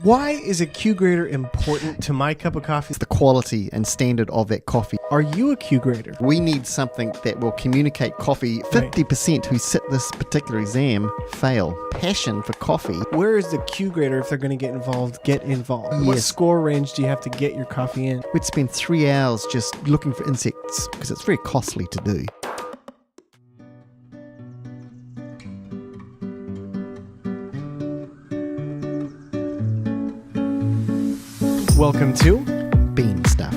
Why is a Q grader important to my cup of coffee? It's the quality and standard of that coffee. Are you a Q grader? We need something that will communicate coffee. 50% who sit this particular exam fail. Passion for coffee. Where is the Q grader if they're going to get involved? Get involved. Yes. What score range do you have to get your coffee in? We'd spend 3 hours just looking for insects because it's very costly to do. Welcome to Bean stuff.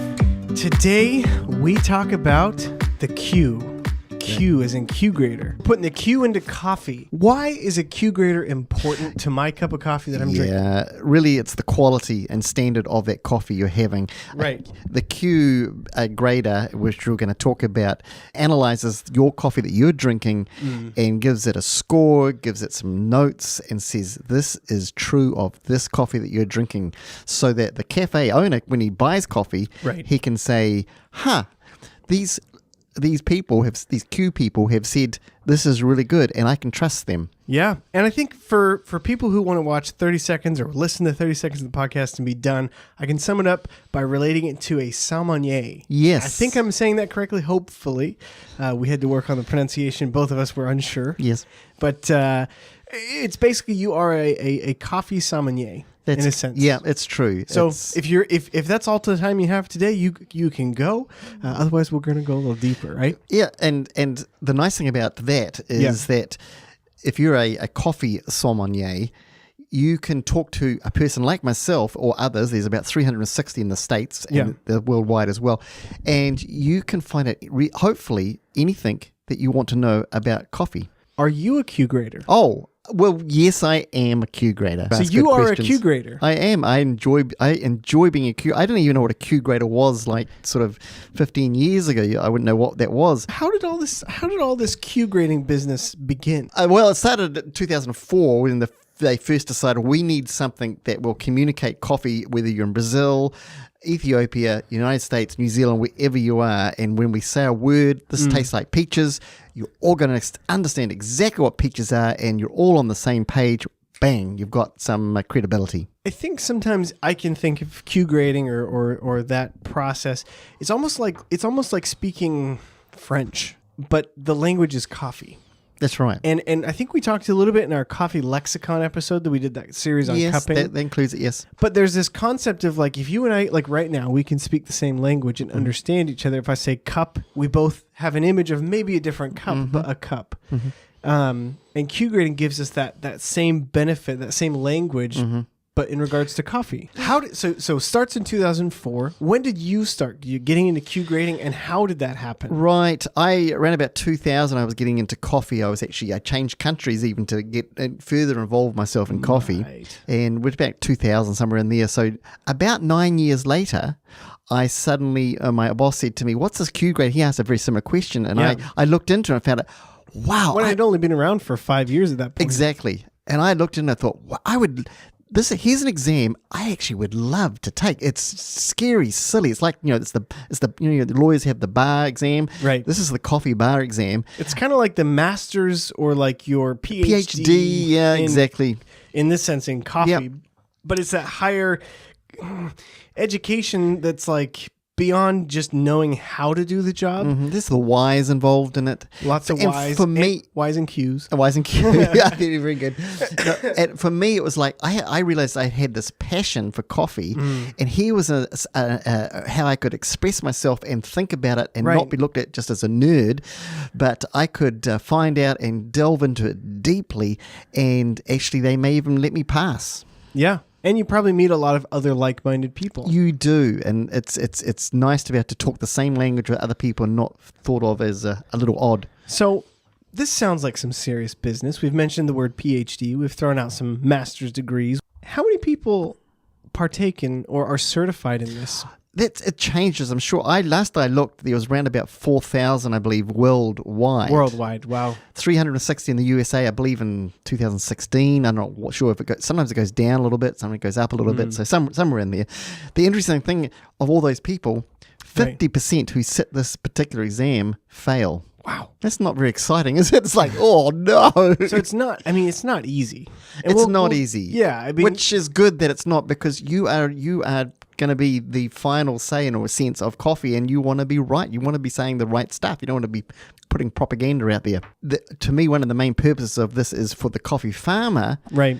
Today we talk about the Q. Q as in Q grader. Putting the Q into coffee. Why is a Q grader important to my cup of coffee that I'm drinking? Yeah, really it's the quality and standard of that coffee you're having. Right. The Q grader, which we're going to talk about, analyzes your coffee that you're drinking and gives it a score, gives it some notes and says this is true of this coffee that you're drinking, so that the cafe owner, when he buys coffee, Right. he can say, these Q people have said this is really good and I can trust them. Yeah. And I think for people who want to watch 30 seconds or listen to 30 seconds of the podcast and be done, I can sum it up by relating it to a sommelier. Yes. I think I'm saying that correctly, hopefully. We had to work on the pronunciation. Both of us were unsure. Yes. But it's basically you are a coffee sommelier. In a sense. Yeah, it's true. So if that's all the time you have today, you can go. Otherwise, we're going to go a little deeper, right? Yeah, and the nice thing about that is that if you're a coffee sommelier, you can talk to a person like myself or others. There's about 360 in the States and the worldwide as well. And you can find out, hopefully, anything that you want to know about coffee. Are you a Q grader? Oh, well, yes, I am a Q grader. So That's you good are questions. a Q grader. I am. I enjoy being a Q. I didn't even know what a Q grader was like sort of 15 years ago. I wouldn't know what that was. How did all this Q grading business begin? Well, it started in 2004 when they first decided we need something that will communicate coffee, whether you're in Brazil, Ethiopia, United States, New Zealand, wherever you are. And when we say a word, this tastes like peaches, you're all going to understand exactly what peaches are and you're all on the same page. Bang, you've got some credibility. I think sometimes I can think of Q grading or that process. It's almost like speaking French, but the language is coffee. That's right. And I think we talked a little bit in our coffee lexicon episode that we did that series on cupping. Yes, that includes it, yes. But there's this concept of like, if you and I, like right now, we can speak the same language and understand each other. If I say cup, we both have an image of maybe a different cup, but a cup. And Q grading gives us that same benefit, that same language, but in regards to coffee. So starts in 2004. When did you start getting into Q grading, and how did that happen? Right. Around about 2000, I was getting into coffee. I changed countries even to get further involve myself in coffee. Right. And we're about 2000, somewhere in there. So about 9 years later, I suddenly, my boss said to me, what's this Q grade? He asked a very similar question. And I looked into it and found out, wow. When I'd only been around for 5 years at that point. Exactly. And I looked in and I thought, well, here's an exam I actually would love to take. It's scary, silly. It's like, the lawyers have the bar exam. Right. This is the coffee bar exam. It's kind of like the master's or like your PhD. PhD, yeah, exactly. In this sense, in coffee. Yep. But it's that higher education that's like beyond just knowing how to do the job. There's the Y's involved in it. Lots of Y's. For me, Y's and Q's. Y's and Q's. Yeah, very good. No, and for me, it was like I realized I had this passion for coffee, and here was how I could express myself and think about it and not be looked at just as a nerd, but I could find out and delve into it deeply, and actually they may even let me pass. Yeah. And you probably meet a lot of other like-minded people. You do, and it's nice to be able to talk the same language with other people and not thought of as a little odd. So this sounds like some serious business. We've mentioned the word PhD. We've thrown out some master's degrees. How many people partake in or are certified in this? It changes, I'm sure. Last I looked, there was around about 4,000, I believe, worldwide. Worldwide, wow. 360 in the USA, I believe, in 2016. I'm not sure if it goes. Sometimes it goes down a little bit, sometimes it goes up a little bit. So somewhere in there. The interesting thing of all those people, 50% who sit this particular exam fail. Wow. That's not very exciting, is it? It's like, oh no. So it's not. I mean, it's not easy. And It's not easy. Yeah, I mean, Which is good that it's not, because you are going to be the final say in a sense of coffee, and you want to be right. You want to be saying the right stuff. You don't want to be putting propaganda out there. To me, one of the main purposes of this is for the coffee farmer. right.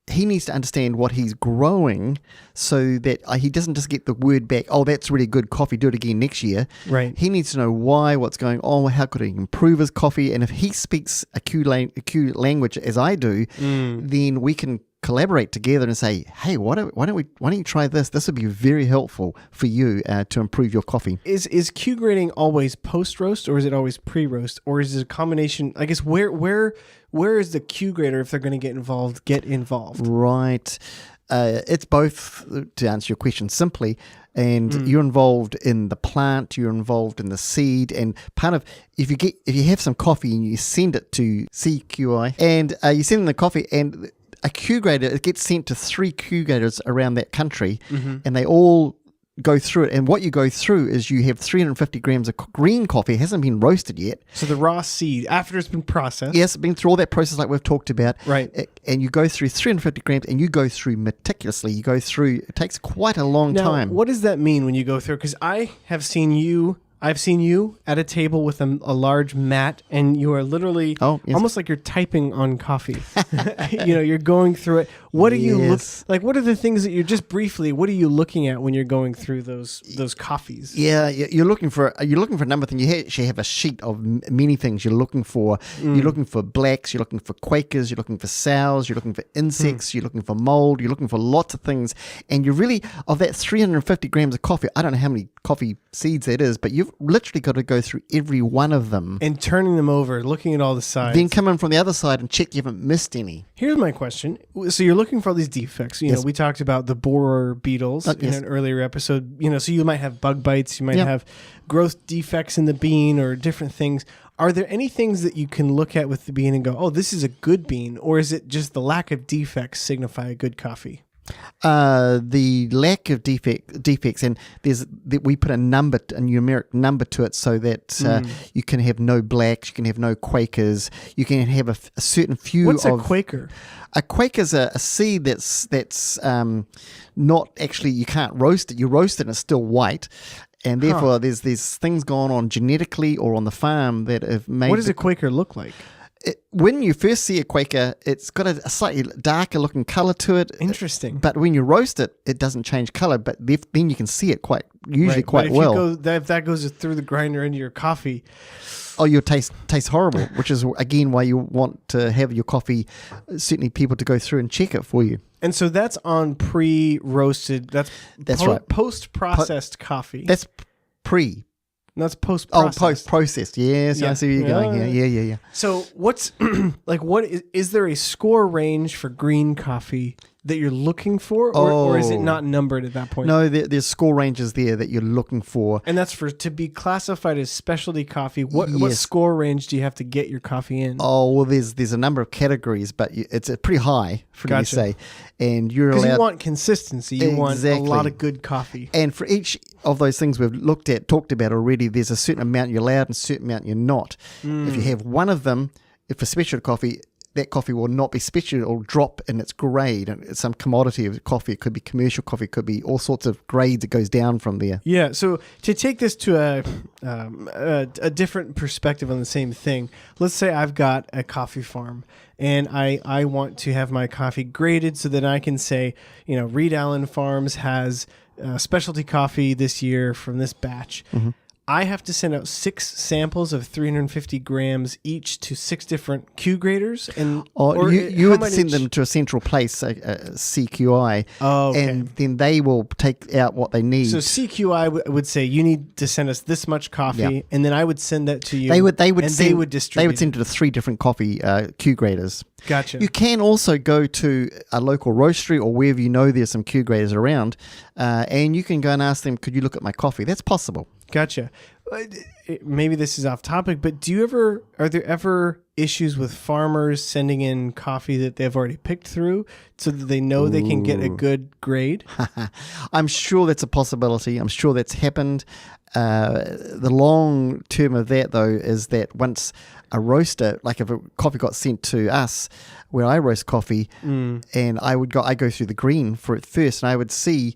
He needs to understand what he's growing so that he doesn't just get the word back, oh, that's really good coffee, do it again next year. Right. He needs to know why, what's going on, how could he improve his coffee. And if he speaks a Q language as I do, then we can collaborate together and say, hey, why don't you try this? This would be very helpful for you to improve your coffee. Is Q grading always post roast, or is it always pre roast, or is it a combination? I guess where is the Q grader, if they're going to get involved? Right. It's both, to answer your question simply. And you're involved in the plant, you're involved in the seed, and part of if you have some coffee and you send it to CQI, and you send them the coffee, and a Q grader, it gets sent to 3 Q graders around that country, and they all go through it. And what you go through is you have 350 grams of green coffee. It hasn't been roasted yet. So the raw seed, after it's been processed. Yes, it's been through all that process like we've talked about. Right. And you go through 350 grams, and you go through meticulously. You go through, it takes quite a long time. What does that mean when you go through? Because I've seen you at a table with a large mat, and you are literally almost like you're typing on coffee. You're going through it. What do you look like? What are the things that you're just briefly? What are you looking at when you're going through those coffees? Yeah, you're looking for a number of things. You actually have a sheet of many things you're looking for. You're looking for blacks. You're looking for Quakers. You're looking for sours. You're looking for insects. You're looking for mold. You're looking for lots of things. And you're really, of that 350 grams of coffee, I don't know how many coffee seeds that is, but you've literally got to go through every one of them. And turning them over, looking at all the sides. Then come in from the other side and check you haven't missed any. Here's my question. So you're looking for all these defects. You know, we talked about the borer beetles in an earlier episode. So you might have bug bites, you might have growth defects in the bean or different things. Are there any things that you can look at with the bean and go, oh, this is a good bean? Or is it just the lack of defects signify a good coffee? The lack of defects, and we put a numeric number to it, so that you can have no blacks, you can have no Quakers, you can have a certain few. What's a Quaker? A Quaker's a seed that's not actually, you can't roast it. You roast it and it's still white. And therefore, there's things going on genetically or on the farm that have made. What does a Quaker look like? When you first see a Quaker, it's got a slightly darker looking colour to it. Interesting. But when you roast it, it doesn't change colour. But then you can see it quite well. If that goes through the grinder into your coffee, your taste horrible. Which is again why you want to have your coffee. Certainly, people to go through and check it for you. And so that's on pre-roasted. That's right. Post-processed coffee. That's pre. That's post-processed. Post-processed. Yes, I see where you're going here. Yeah. So what's is there a score range for green coffee that you're looking for, or is it not numbered at that point? No, there's score ranges there that you're looking for. And that's to be classified as specialty coffee. What score range do you have to get your coffee in? Oh, well, there's a number of categories, but it's pretty high, for me to say. And you're allowed... Because you want consistency. You want a lot of good coffee. And for each of those things we've talked about already, there's a certain amount you're allowed and a certain amount you're not. If you have one of them, if for specialty coffee, that coffee will not be special. It will drop in its grade. And it's some commodity of coffee. It could be commercial coffee. It could be all sorts of grades. It goes down from there. Yeah. So to take this to a different perspective on the same thing, let's say I've got a coffee farm and I want to have my coffee graded so that I can say, Reed Allen Farms has specialty coffee this year from this batch. I have to send out 6 samples of 350 grams each to 6 different Q graders, and you would send them to a central place, CQI, and then they will take out what they need. So CQI would say you need to send us this much coffee, and then I would send that to you. They would distribute. They would send it to 3 different coffee Q graders. Gotcha. You can also go to a local roastery or wherever there's some Q graders around, and you can go and ask them, could you look at my coffee? That's possible. Gotcha. maybe this is off topic, but are there ever issues with farmers sending in coffee that they've already picked through so that they know they can get a good grade? I'm sure that's a possibility. I'm sure that's happened. The long term of that, though, is that once a roaster, like if a coffee got sent to us, where I roast coffee, and I go through the green for it first, and I would see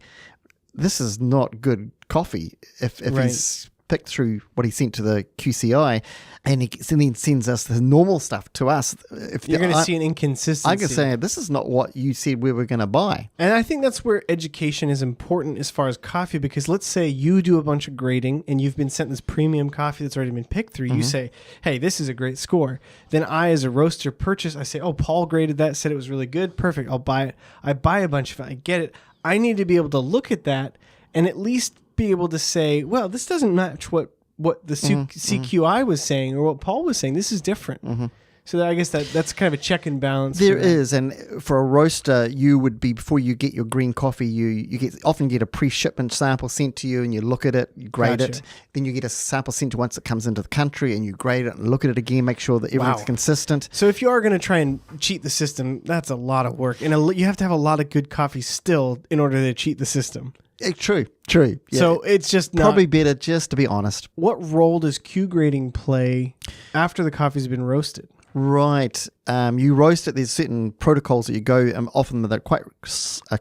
this is not good coffee if he's picked through what he sent to the QCI, and he then sends us the normal stuff to us. If you're going to see an inconsistency. I can say, this is not what you said we were going to buy. And I think that's where education is important as far as coffee, because let's say you do a bunch of grading and you've been sent this premium coffee that's already been picked through. You say, hey, this is a great score. Then I, as a roaster, I say, oh, Paul graded that, said it was really good. Perfect. I'll buy it. I buy a bunch of it. I get it. I need to be able to look at that and at least be able to say, well, this doesn't match what the CQI was saying or what Paul was saying. This is different. So I guess that's kind of a check and balance. There is, and for a roaster, you would be, before you get your green coffee, you often get a pre-shipment sample sent to you, and you look at it, you grade it. Then you get a sample sent to once it comes into the country, and you grade it and look at it again, make sure that everything's consistent. So if you are going to try and cheat the system, that's a lot of work, and you have to have a lot of good coffee still in order to cheat the system. True. Yeah. So it's just probably better just to be honest. What role does Q grading play after the coffee's been roasted? Right. You roast it. There's certain protocols that you go. Often they're quite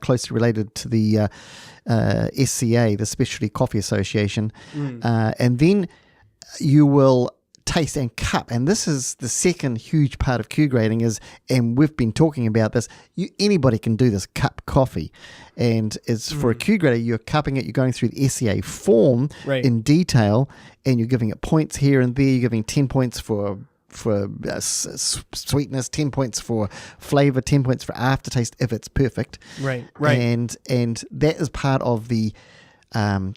closely related to the SCA, the Specialty Coffee Association. And then you will taste and cup, and this is the second huge part of Q grading and we've been talking about this. Anybody can do this, cup coffee, and it's for a Q grader. You're cupping it, you're going through the SCA form in detail, and you're giving it points here and there. You're giving 10 points for sweetness, 10 points for flavor, 10 points for aftertaste if it's perfect. Right. And that is part of the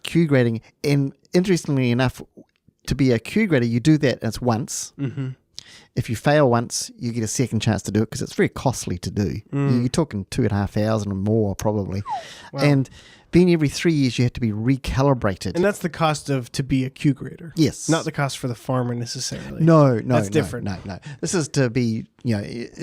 Q grading. And interestingly enough, to be a Q grader, you do that as once. If you fail once, you get a second chance to do it because it's very costly to do. You're talking 2,500 or more probably. Wow. And then every 3 years you have to be recalibrated. And that's the cost to be a Q grader. Yes. Not the cost for the farmer necessarily. No. That's different. No. This is to be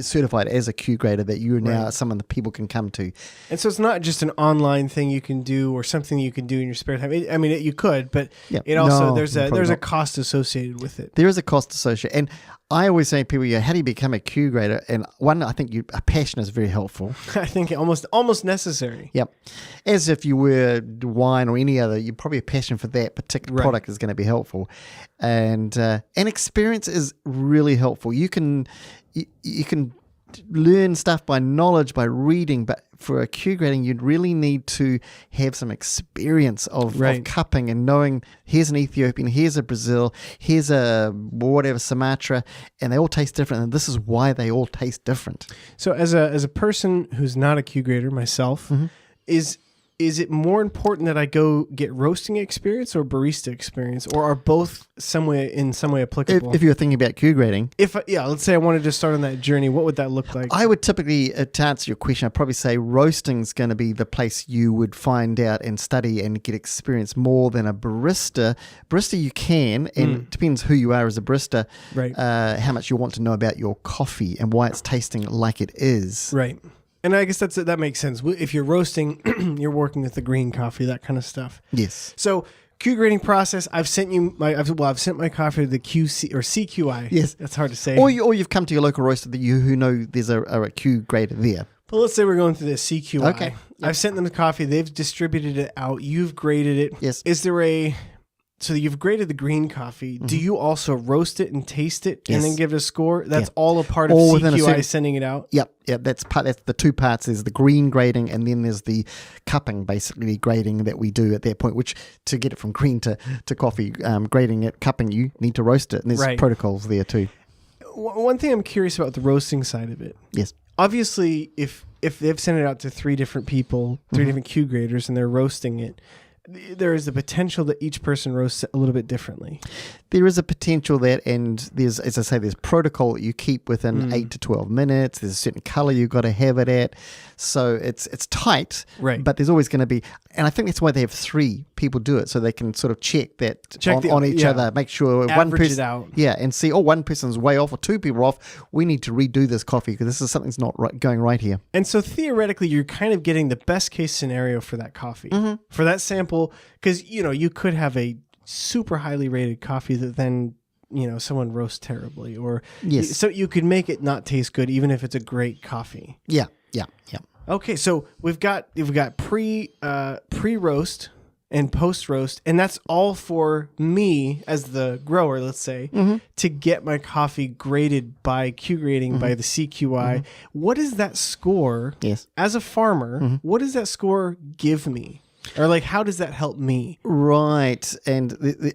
certified as a Q grader, that you are now someone that people can come to. And so it's not just an online thing you can do or something you can do in your spare time. You could, but it also there's a cost associated with it. There is a cost associated. And I always say to people, how do you become a Q grader? And one, I think a passion is very helpful. I think almost necessary. Yep. As if you were wine or any other, you're probably a passion for that particular product is going to be helpful. And experience is really helpful. You can learn stuff by knowledge, by reading, but for a Q grading, you'd really need to have some experience of cupping and knowing here's an Ethiopian, here's a Brazil, here's a whatever Sumatra, and they all taste different, and this is why they all taste different. So as a person who's not a Q grader myself, is it more important that I go get roasting experience or barista experience, or are both in some way applicable? If you're thinking about Q grading, let's say I wanted to start on that journey, what would that look like? I would typically, to answer your question, I'd probably say roasting's going to be the place you would find out and study and get experience more than a barista. Barista you can, and it depends who you are as a barista, how much you want to know about your coffee and why it's tasting like it is. Right. And I guess that makes sense. If you're roasting, you're working with the green coffee, that kind of stuff. Yes. So Q grading process. I've sent my coffee to the QC or CQI. Yes, that's hard to say. Or you've come to your local roaster who know there's a Q grader there. But let's say we're going through the CQI. Okay. I've sent them the coffee. They've distributed it out. You've graded it. Yes. Is there So you've graded the green coffee. Do you also roast it and taste it and then give it a score? That's all a part of CQI sending it out? Yep. That's the two parts. There's the green grading, and then there's the cupping, basically grading that we do at that point, which to get it from green to coffee, grading it, cupping, you need to roast it. And there's protocols there too. One thing I'm curious about the roasting side of it. Yes. Obviously, if they've sent it out to 3 different people, 3 different Q graders, and they're roasting it, there is the potential that each person roasts a little bit differently. There is a potential that, and there's, as I say, there's protocol that you keep within 8 to 12 minutes. There's a certain color you've got to have it at. So it's tight, Right. but there's always going to be, and I think that's why they have 3 people do it, so they can sort of check that on each other, make sure one Average person, it out. yeah, and see, one person's way off or 2 people are off. We need to redo this coffee because this is something's not right, going right here. And so theoretically, you're kind of getting the best case scenario for that coffee, for that sample, because, you could have a super highly rated coffee that then, someone roasts terribly, or Yes. so you could make it not taste good, even if it's a great coffee. Yeah. Okay, so we've got pre roast and post roast, and that's all for me as the grower, let's say, to get my coffee graded by Q grading by the CQI. What does that score? Yes. As a farmer, what does that score give me? Or like, how does that help me? Right. And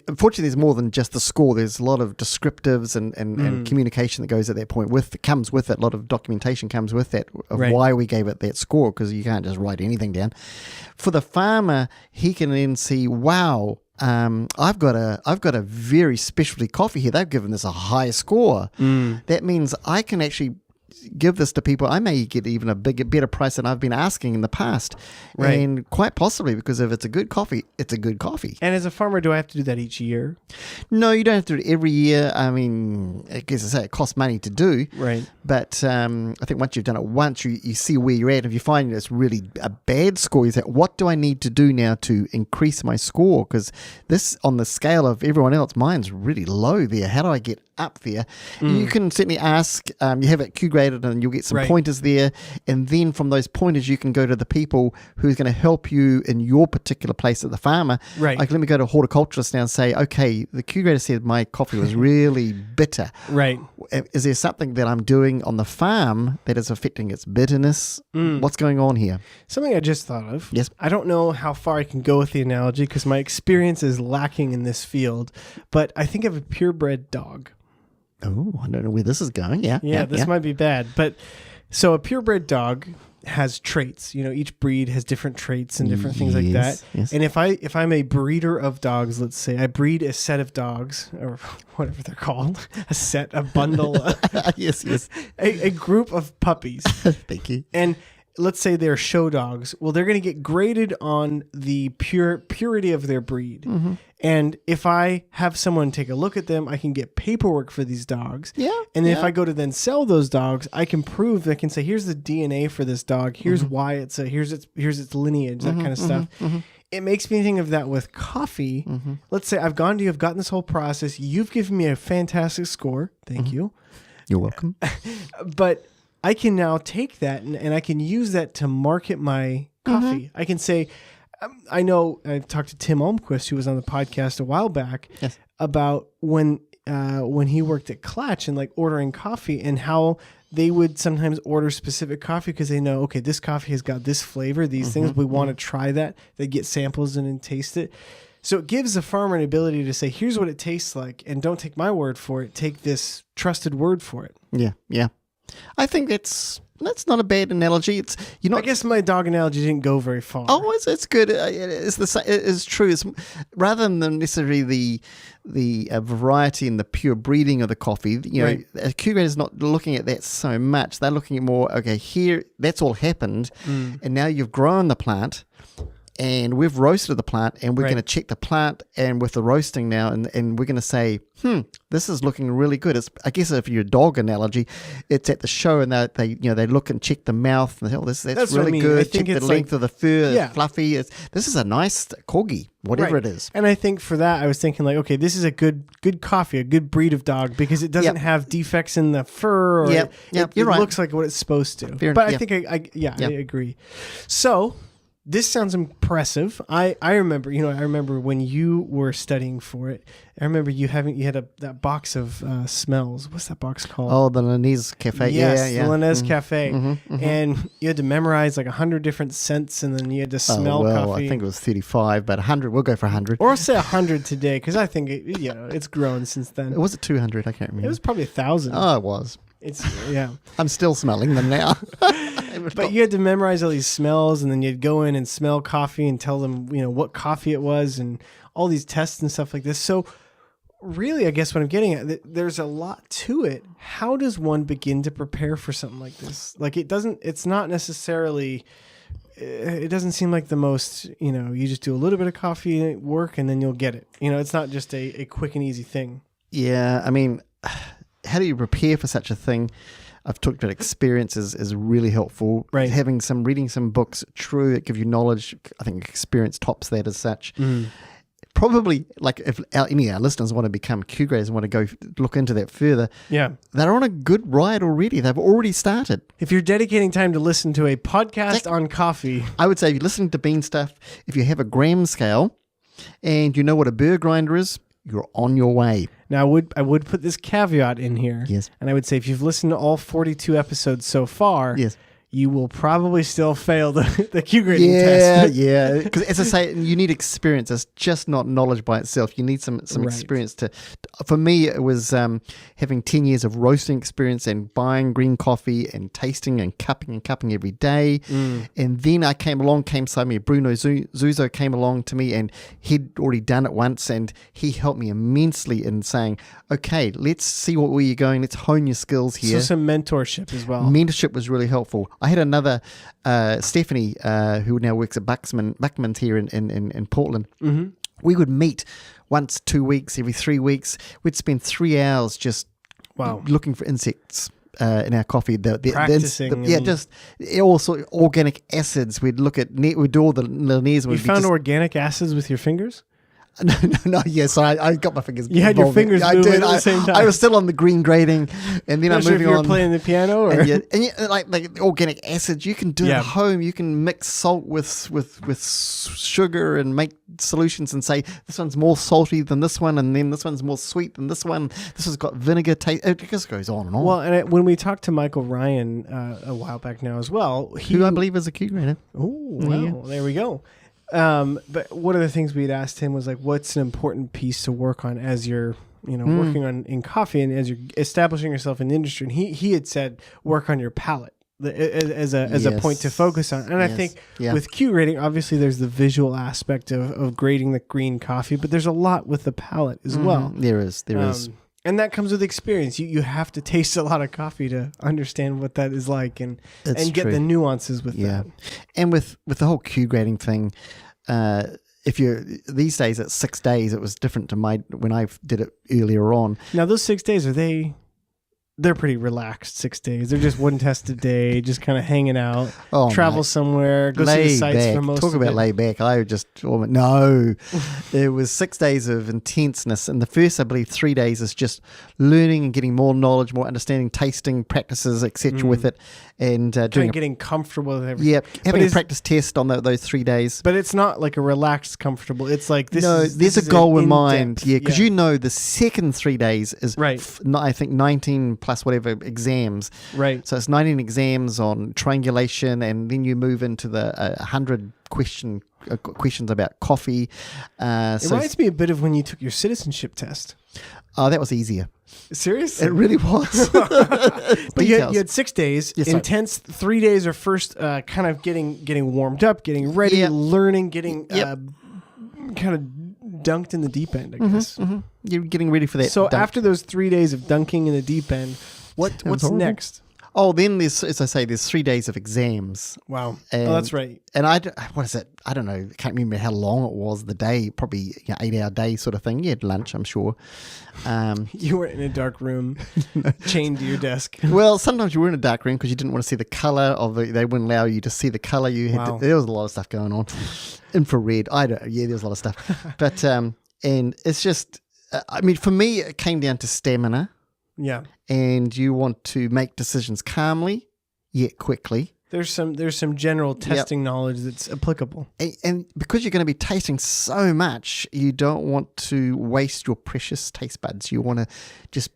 unfortunately, there's more than just the score. There's a lot of descriptives and communication that goes at that point comes with it. A lot of documentation comes with that of why we gave it that score, because you can't just write anything down. For the farmer, he can then see, wow, I've got a very specialty coffee here. They've given this a high score. That means I can actually give this to people. I may get even a better price than I've been asking in the past. Right. And quite possibly, because if it's a good coffee, it's a good coffee. And as a farmer, do I have to do that each year? No, you don't have to do it every year. I mean, I guess I say it costs money to do. Right. But I think once you've done it once, you see where you're at. If you find it's really a bad score, you say, what do I need to do now to increase my score? Because this, on the scale of everyone else, mine's really low there. How do I get up there? You can certainly ask, you have it Q graded and you'll get some pointers there. And then from those pointers, you can go to the people who's going to help you in your particular place at the farmer. Right. Like, let me go to a horticulturist now and say, okay, the Q grader said my coffee was really bitter. Right. Is there something that I'm doing on the farm that is affecting its bitterness? What's going on here? Something I just thought of. Yes. I don't know how far I can go with the analogy because my experience is lacking in this field, but I think of a purebred dog. Oh, I don't know where this is going. Yeah, this might be bad. But so a purebred dog has traits. Each breed has different traits and different things like that. Yes. And if I'm a breeder of dogs, let's say I breed a set of dogs or whatever they're called, a bundle, yes. a group of puppies. Thank you. And let's say they're show dogs. Well, they're going to get graded on the purity of their breed. And if I have someone take a look at them, I can get paperwork for these dogs. Yeah. And if I go to then sell those dogs, I can prove, I can say, here's the DNA for this dog. Here's why here's its lineage, that kind of stuff. It makes me think of that with coffee. Let's say I've gone to you, I've gotten this whole process. You've given me a fantastic score. Thank you. You're welcome. But I can now take that and I can use that to market my coffee. I can say, I know I've talked to Tim Olmquist, who was on the podcast a while back, about when he worked at Klatch and like ordering coffee and how they would sometimes order specific coffee because they know, okay, this coffee has got this flavor, these things. We want to try that. They get samples and then taste it. So it gives the farmer an ability to say, here's what it tastes like, and don't take my word for it. Take this trusted word for it. Yeah. I think that's not a bad analogy. It's I guess my dog analogy didn't go very far. Oh, it's good. It's true. It's rather than necessarily the variety and the pure breeding of the coffee. A Q grader is not looking at that so much. They're looking at more. Okay, here that's all happened, and now you've grown the plant. And we've roasted the plant, and we're going to check the plant and with the roasting now, and we're going to say, this is looking really good. It's, I guess, if you're a dog analogy, it's at the show, and they look and check the mouth, and they say, that's really good. I think check the length of the fur, it's fluffy. This is a nice corgi, whatever it is. And I think for that, I was thinking like, okay, this is a good coffee, a good breed of dog, because it doesn't have defects in the fur, or it looks like what it's supposed to. I think I agree. So this sounds impressive. I remember, I remember when you were studying for it. I remember you had that box of smells. What's that box called? Oh, the Linnaeus Cafe. Yes, the Linnaeus Cafe. And you had to memorize like 100 different scents, and then you had to smell coffee. I think it was 35, but 100. We'll go for 100. Or I'll say 100 today, because I think it's grown since then. Was it 200? I can't remember. It was probably 1,000. Oh, it was. It's I'm still smelling them now. But you had to memorize all these smells, and then you'd go in and smell coffee and tell them, what coffee it was, and all these tests and stuff like this. So really, I guess what I'm getting at, there's a lot to it. How does one begin to prepare for something like this? Like it's not necessarily, it doesn't seem like the most, you just do a little bit of coffee work and then you'll get it. It's not just a quick and easy thing. Yeah. I mean, how do you prepare for such a thing? I've talked about experience is really helpful. Right. Reading some books, true, that give you knowledge. I think experience tops that as such. Probably, like if any of our listeners want to become Q graders and want to go look into that further, they're on a good ride already. They've already started. If you're dedicating time to listen to a podcast on coffee, I would say if you're listening to Bean Stuff, if you have a gram scale and you know what a burr grinder is, you're on your way. Now, I would put this caveat in here. Yes. And I would say if you've listened to all 42 episodes so far, yes, you will probably still fail the Q grading test. Yeah. Because as I say, you need experience. It's just not knowledge by itself. You need some Right. experience to. For me, it was having 10 years of roasting experience and buying green coffee and tasting and cupping every day. And then I came beside me. Bruno Zuzo came along to me, and he'd already done it once, and he helped me immensely in saying, "Okay, let's see where you're going. Let's hone your skills here." So some mentorship as well. Mentorship was really helpful. I had another Stephanie who now works at Buckman's here in Portland. Mm-hmm. We would meet once 2 weeks, every 3 weeks. We'd spend 3 hours just looking for insects in our coffee. Practicing. Just also organic acids. We'd look at we'd do all the linears. You found organic acids with your fingers? No, yes, I got my fingers. You had your fingers moving at the same time. I was still on the green grading, and then I'm sure moving if you on. were playing the piano, or and like organic acids, you can do at home. You can mix salt with sugar and make solutions, and say this one's more salty than this one, and then this one's more sweet than this one. This has got vinegar taste. It just goes on and on. Well, and when we talked to Michael Ryan a while back now as well, who I believe is a Q grader. Oh, wow! There we go. But one of the things we'd asked him was like, what's an important piece to work on as you're, working on in coffee and as you're establishing yourself in the industry? And he had said, work on your palate as a point to focus on. And I think with Q grading, obviously there's the visual aspect of grading the green coffee, but there's a lot with the palate as well. There is. And that comes with experience. You have to taste a lot of coffee to understand what that is like and get the nuances with that. And with the whole Q grading thing, if you're these days at 6 days, it was different to when I did it earlier on. Now those 6 days, they're pretty relaxed 6 days. They're just one test a day, just kind of hanging out, travel somewhere, go see the sights for most of it. Talk about lay back. No. It was 6 days of intenseness. And the first, I believe, 3 days is just learning and getting more knowledge, more understanding, tasting practices, etc. with it. And getting comfortable with everything. Yeah, having a practice test on those 3 days. But it's not like a relaxed, comfortable. It's like there's a goal in mind. Yeah, because the second 3 days is, I think, 19 plus whatever exams. Right. So it's 19 exams on triangulation, and then you move into the 100 questions about coffee. It reminds me a bit of when you took your citizenship test. Oh, that was easier. Seriously? It really was. But you had 6 days, intense. 3 days are first kind of getting warmed up, getting ready, learning, getting kind of dunked in the deep end, I guess. You're getting ready for that. So after those 3 days of dunking in the deep end, what's next? Oh, then there's, as I say, there's 3 days of exams. Wow. That's right. And what is it? I don't know. I can't remember how long it was, the day, probably 8-hour day sort of thing. You had lunch, I'm sure. You were in a dark room, chained to your desk. Well, sometimes you were in a dark room because you didn't want to see the color of they wouldn't allow you to see the color. You had there was a lot of stuff going on. Infrared. There was a lot of stuff. But, and it's just, for me, it came down to stamina. Yeah. And you want to make decisions calmly, yet quickly. There's some general testing knowledge that's applicable. And because you're going to be tasting so much, you don't want to waste your precious taste buds. You want to just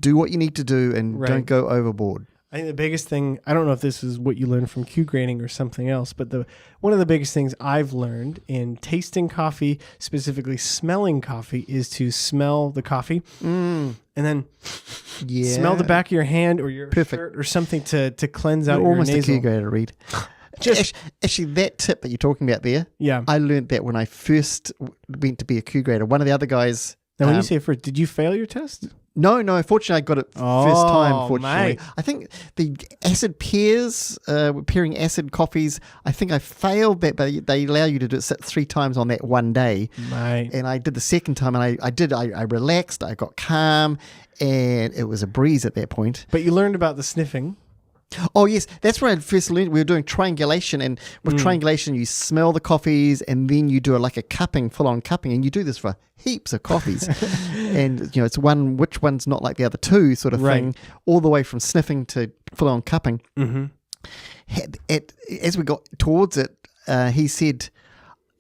do what you need to do and don't go overboard. I think the biggest thing, I don't know if this is what you learned from Q grading or something else, but one of the biggest things I've learned in tasting coffee, specifically smelling coffee, is to smell the coffee and then smell the back of your hand or your shirt or something to cleanse out You're your almost nasal. a Q grader, Reed. Actually, that tip that you're talking about there, I learned that when I first went to be a Q grader. One of the other guys... Now, when you say first, did you fail your test? No. Fortunately, I got it first time, fortunately. Mate. I think the acid pairs, pairing acid coffees, I think I failed that, but they allow you to do it 3 times on that one day. Mate. And I did the second time, and I relaxed, I got calm, and it was a breeze at that point. But you learned about the sniffing. Oh, yes. That's where I first learned. We were doing triangulation, and with triangulation, you smell the coffees, and then you do like a cupping, full-on cupping, and you do this for heaps of coffees. And, it's which one's not like the other two sort of thing, all the way from sniffing to full-on cupping. Mm-hmm. As we got towards it, he said...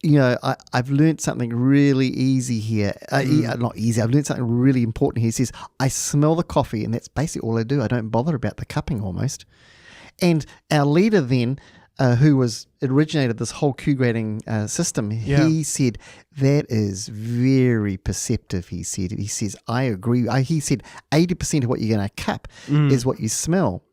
I've learned something really easy here. Not easy. I've learned something really important here. He says, I smell the coffee, and that's basically all I do. I don't bother about the cupping almost. And our leader then, who originated this whole Q grading system, he said, that is very perceptive, he says, I agree. He said, 80% of what you're going to cup is what you smell.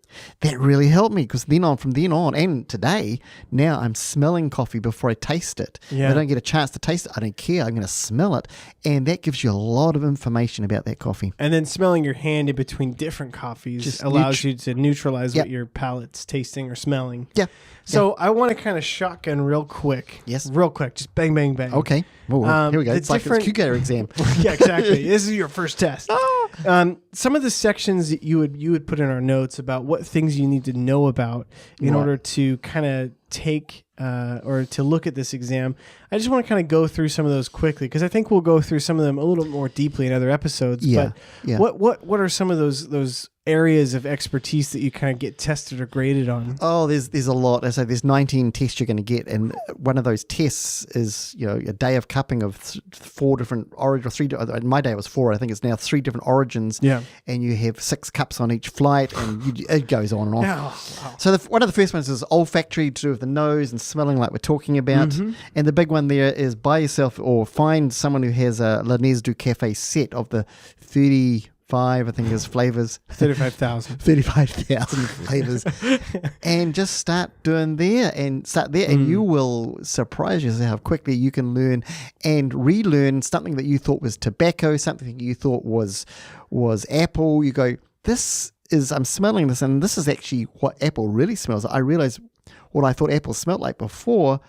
That really helped me because from then on, and today, now I'm smelling coffee before I taste it. Yeah. If I don't get a chance to taste it, I don't care. I'm going to smell it. And that gives you a lot of information about that coffee. And then smelling your hand in between different coffees just allows you to neutralize what your palate's tasting or smelling. Yeah. So I want to kind of shotgun real quick. Yes. Real quick. Just bang, bang, bang. Okay. Here we go. It's like a Q grader exam. Yeah, exactly. This is your first test. Some of the sections that you would put in our notes about what things you need to know about in order to kind of take or to look at this exam. I just want to kind of go through some of those quickly because I think we'll go through some of them a little more deeply in other episodes. Yeah. But what are some of those areas of expertise that you kind of get tested or graded on? Oh, there's a lot. So there's 19 tests you're going to get, and one of those tests is a day of cupping of 4 different origins, or 3. In my day it was 4. I think it's now 3 different origins. Yeah, and you have 6 cups on each flight, and it goes on and on. Wow. So one of the first ones is olfactory, to do with the nose and smelling, like we're talking about. And the big one there is buy yourself or find someone who has a L'Anes du Cafe set of the 35, I think is flavors. 35,000. 35,000 flavors. And just start doing there and you will surprise yourself how quickly you can learn and relearn something that you thought was tobacco, something you thought was apple. You go, I'm smelling this, and this is actually what apple really smells like. I realized what I thought apple smelled like before,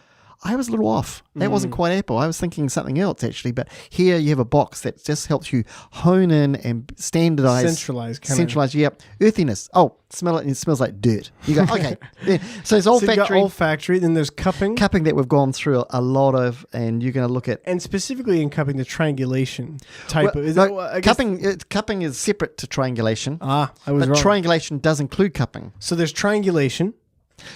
I was a little off. That wasn't quite apple. I was thinking something else, actually. But here you have a box that just helps you hone in and standardize. Centralize, yep. Earthiness. Oh, smell it, and it smells like dirt. You go, okay. Yeah. So it's olfactory. So you got olfactory, then there's cupping. Cupping that we've gone through a lot of, and you're going to look at. And specifically in cupping, the triangulation type of. Cupping is separate to triangulation. I was wrong. But triangulation does include cupping. So there's triangulation.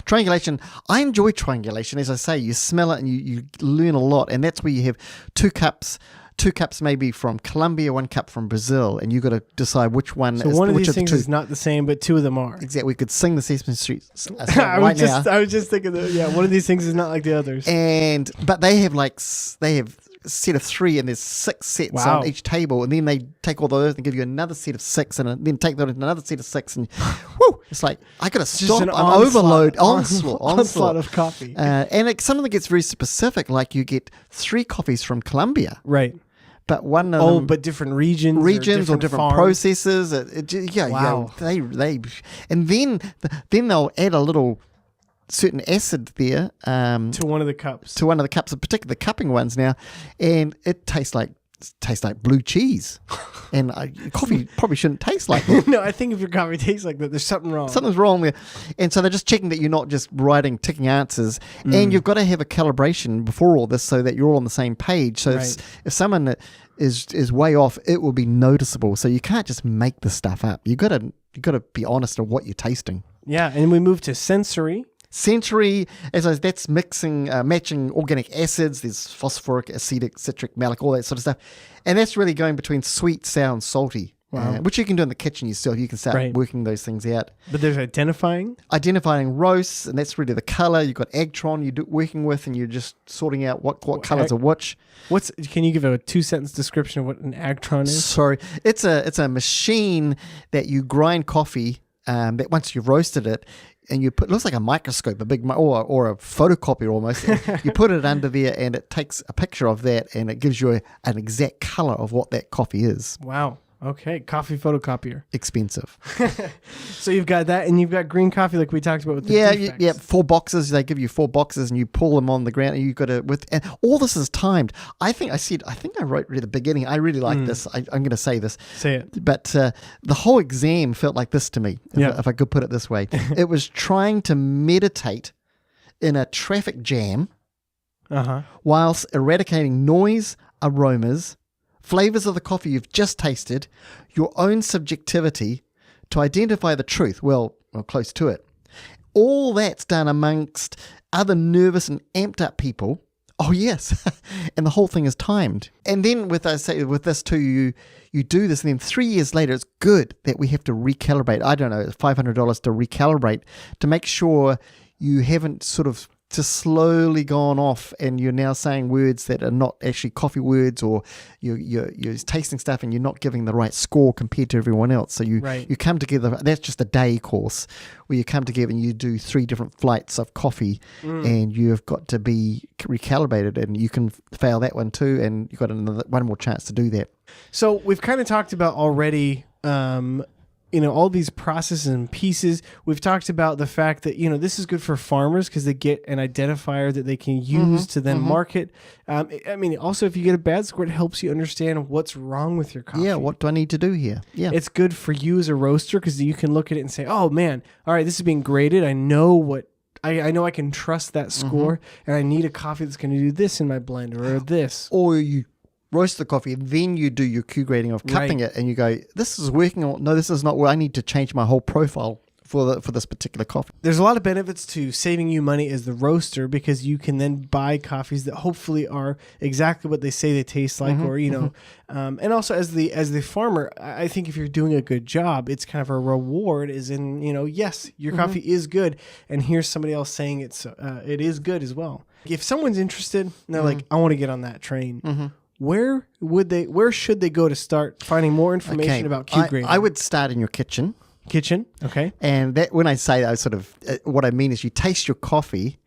Triangulation, I enjoy triangulation. As I say, you smell it and you learn a lot, and that's where you have 2 cups maybe from Colombia, 1 cup from Brazil, and you've got to decide which one. So one of these things is not the same, but 2 of them are. Exactly. We could sing the Sesame Street song I was just thinking that, one of these things is not like the others. But they have a set of 3, and there's 6 sets on each table, and then they take all those and give you another set of 6, and then take that into another set of 6, and whoo, it's like I gotta stop. I'm overload, onslaught of coffee, and some of them gets very specific. Like you get 3 coffees from Colombia, right? But one of them, but different regions or different processes. They and then they'll add a little certain acid there to one of the cups, particularly the cupping ones now, and it tastes like blue cheese, and coffee probably shouldn't taste like that. No, I think if your coffee tastes like that, there's something wrong. Something's wrong there, and so they're just checking that you're not just ticking answers, and you've got to have a calibration before all this so that you're all on the same page. So if someone is way off, it will be noticeable. So you can't just make the stuff up. You got to be honest of what you're tasting. Yeah, and we move to sensory. Sensory, that's mixing, matching organic acids. There's phosphoric, acetic, citric, malic, all that sort of stuff. And that's really going between sweet, sour, and salty. Wow. which you can do in the kitchen yourself. You can start working those things out. But there's identifying roasts, and that's really the color. You've got Agtron you're working with, and you're just sorting out what colors are which. Can you give a 2-sentence description of what an Agtron is? Sorry, it's a machine that you grind coffee. That once you've roasted it, and you put, it looks like a microscope, a big or a photocopier almost. You put it under there, and it takes a picture of that, and it gives you an exact color of what that coffee is. Wow. Okay, coffee photocopier. Expensive. So you've got that, and you've got green coffee like we talked about with the defects. 4 boxes. They give you 4 boxes, and you pull them on the ground, and you've got to and all this is timed. I think I wrote at the beginning. I really like this. I'm going to say this. Say it. But the whole exam felt like this to me, if I could put it this way. It was trying to meditate in a traffic jam, whilst eradicating noise, aromas, flavors of the coffee you've just tasted, your own subjectivity to identify the truth, well, close to it. All that's done amongst other nervous and amped up people. Oh, yes. And the whole thing is timed. And then with this too, you do this, and then 3 years later, it's good that we have to recalibrate. I don't know, it's $500 to recalibrate to make sure you haven't sort of just slowly gone off, and you're now saying words that are not actually coffee words, or you're tasting stuff and you're not giving the right score compared to everyone else. So you come together. That's just a day course where you come together and you do 3 different flights of coffee, and you've got to be recalibrated, and you can fail that one too, and you've got one more chance to do that. So we've kind of talked about already all these processes and pieces. We've talked about the fact that, this is good for farmers because they get an identifier that they can use to then market. Also, if you get a bad score, it helps you understand what's wrong with your coffee. Yeah, what do I need to do here? Yeah. It's good for you as a roaster because you can look at it and say, oh, man, all right, this is being graded. I know I know I can trust that score, and I need a coffee that's going to do this in my blender or this. Or you roast the coffee, and then you do your Q grading of cupping it, and you go, this is working, or no, this is not. I need to change my whole profile for this particular coffee. There's a lot of benefits to saving you money as the roaster, because you can then buy coffees that hopefully are exactly what they say they taste like, or and also as the farmer, I think if you're doing a good job, it's kind of a reward. Is in yes, your coffee is good, and here's somebody else saying it is good as well. If someone's interested and they're like, I want to get on that train. Where should they go to start finding more information about Q grading? I would start in your kitchen. Okay. And that, when I say that, sort of what I mean is you taste your coffee,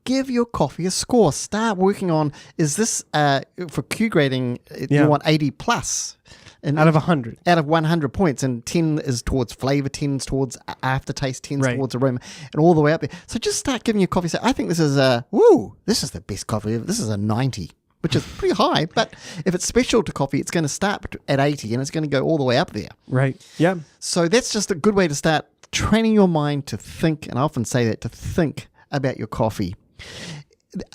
give your coffee a score. Start working on, is this for Q grading, you want 80 plus. And out of 100. Out of 100 points. And 10 is towards flavor, 10 is towards aftertaste, 10 is towards aroma, and all the way up there. So just start giving your coffee, say, I think this is this is the best coffee. This is a 90. Which is pretty high, but if it's special to coffee, it's going to start at 80 and it's going to go all the way up there. Right. Yeah. So that's just a good way to start training your mind to think, and I often say that, to think about your coffee.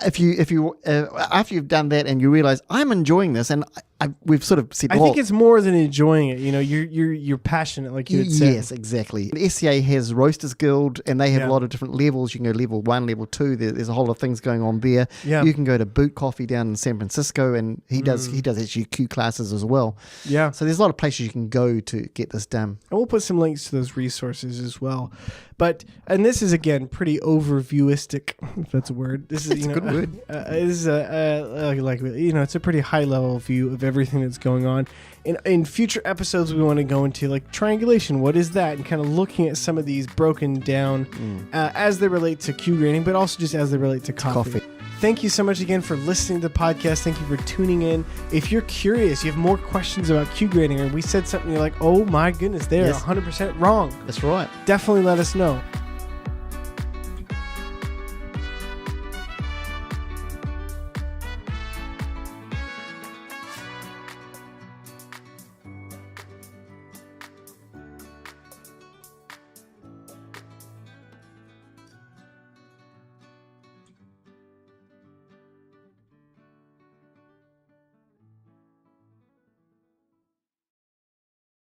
If you after you've done that and you realize I'm enjoying this, and we've sort of said, I think it's more than enjoying it. You're passionate, like you had said. Yes, exactly. The SCA has Roasters Guild, and they have a lot of different levels. You can go level 1, level 2. There's a whole lot of things going on there. Yeah. You can go to Boot Coffee down in San Francisco, and he does actually Q classes as well. Yeah. So there's a lot of places you can go to get this done. And we'll put some links to those resources as well. And this is, again, pretty overviewistic, if that's a word. This is a good word. This is it's a pretty high level view of everything that's going on. In future episodes, we want to go into like triangulation. What is that? And kind of looking at some of these broken down as they relate to Q grading, but also just as they relate to coffee. Thank you so much again for listening to the podcast. Thank you for tuning in. If you're curious, you have more questions about Q grading, or we said something you're like, oh my goodness, they're 100% wrong. That's right. Definitely let us know.